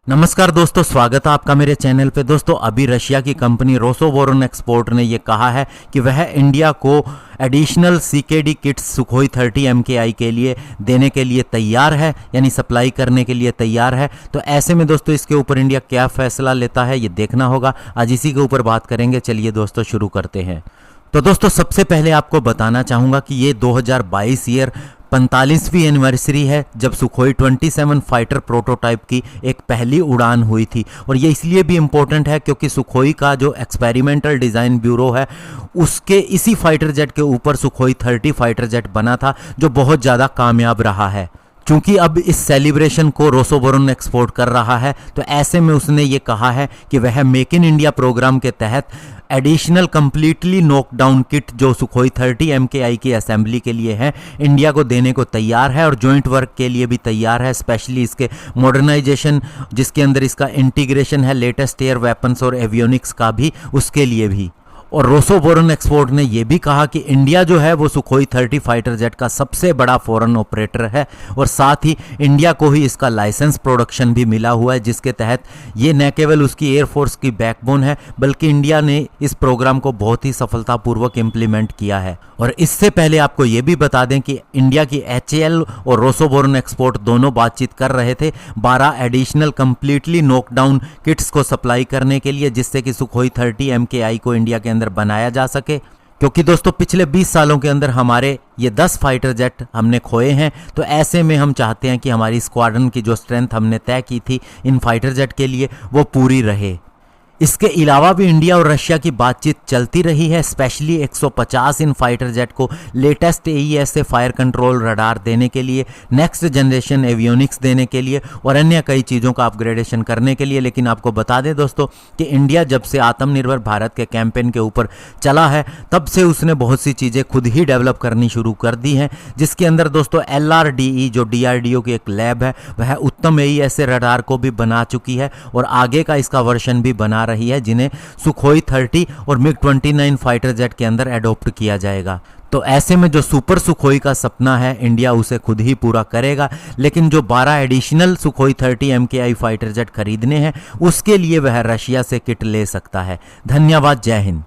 नमस्कार दोस्तों, स्वागत है आपका मेरे चैनल पे। दोस्तों, अभी रशिया की कंपनी रोसोवोरोनएक्सपोर्ट ने ये कहा है कि वह इंडिया को additional CKD kits Sukhoi 30 MKI के लिए देने के लिए तैयार है, यानी सप्लाई करने के लिए तैयार है। तो ऐसे में दोस्तों इसके ऊपर इंडिया क्या फैसला लेता है ये देखना होगा। आज इसी के ऊपर बात करेंगे। चलिए दोस्तों शुरू करते हैं। तो दोस्तों सबसे पहले आपको बताना चाहूँगा कि ये 2022 ईयर 45वीं एनिवर्सरी है जब सुखोई 27 फाइटर प्रोटोटाइप की एक पहली उड़ान हुई थी। और ये इसलिए भी इम्पोर्टेंट है क्योंकि सुखोई का जो एक्सपेरिमेंटल डिज़ाइन ब्यूरो है उसके इसी फाइटर जेट के ऊपर सुखोई 30 फाइटर जेट बना था, जो बहुत ज़्यादा कामयाब रहा है। चूंकि अब इस सेलिब्रेशन को रोसोवोरोनएक्सपोर्ट कर रहा है, तो ऐसे में उसने ये कहा है कि वह मेक इन इंडिया प्रोग्राम के तहत एडिशनल कंप्लीटली नॉकडाउन किट जो सुखोई 30 MKI की असेंबली के लिए है, इंडिया को देने को तैयार है और जॉइंट वर्क के लिए भी तैयार है। स्पेशली इसके मॉडर्नाइजेशन, जिसके अंदर इसका इंटीग्रेशन है लेटेस्ट एयर वेपन्स और एवियोनिक्स का भी, उसके लिए भी। और रोसोवोरोनएक्सपोर्ट ने यह भी कहा कि इंडिया जो है वो सुखोई 30 फाइटर जेट का सबसे बड़ा फॉरेन ऑपरेटर है और साथ ही इंडिया को ही इसका लाइसेंस प्रोडक्शन भी मिला हुआ है, जिसके तहत ये न केवल उसकी एयरफोर्स की बैकबोन है बल्कि इंडिया ने इस प्रोग्राम को बहुत ही सफलतापूर्वक इम्प्लीमेंट किया है। और इससे पहले आपको ये भी बता दें कि इंडिया की HAL और रोसोवोरोनएक्सपोर्ट दोनों बातचीत कर रहे थे 12 एडिशनल कंप्लीटली नॉकडाउन किट्स को सप्लाई करने के लिए, जिससे कि सुखोई 30 MKI को इंडिया के अंदर बनाया जा सके। क्योंकि दोस्तों पिछले 20 सालों के अंदर हमारे ये 10 फाइटर जेट हमने खोए हैं, तो ऐसे में हम चाहते हैं कि हमारी स्क्वाड्रन की जो स्ट्रेंथ हमने तय की थी इन फाइटर जेट के लिए वो पूरी रहे। इसके अलावा भी इंडिया और रशिया की बातचीत चलती रही है, स्पेशली 150 इन फाइटर जेट को लेटेस्ट AES से फायर कंट्रोल रडार देने के लिए, नेक्स्ट जनरेशन एवियोनिक्स देने के लिए और अन्य कई चीज़ों का अपग्रेडेशन करने के लिए। लेकिन आपको बता दें दोस्तों कि इंडिया जब से आत्मनिर्भर भारत के कैंपेन के ऊपर चला है तब से उसने बहुत सी चीज़ें खुद ही डेवलप करनी शुरू कर दी हैं, जिसके अंदर दोस्तों LRDE जो DRDO की एक लैब है वह उत्तम AES से रडार को भी बना चुकी है और आगे का इसका वर्जन भी बना रही है, जिन्हें सुखोई 30 और MiG-29 फाइटर जेट के अंदर एडॉप्ट किया जाएगा। तो ऐसे में जो सुपर सुखोई का सपना है इंडिया उसे खुद ही पूरा करेगा, लेकिन जो 12 additional Sukhoi 30 MKI fighter jet खरीदने हैं उसके लिए वह रशिया से किट ले सकता है। धन्यवाद, जय हिंद।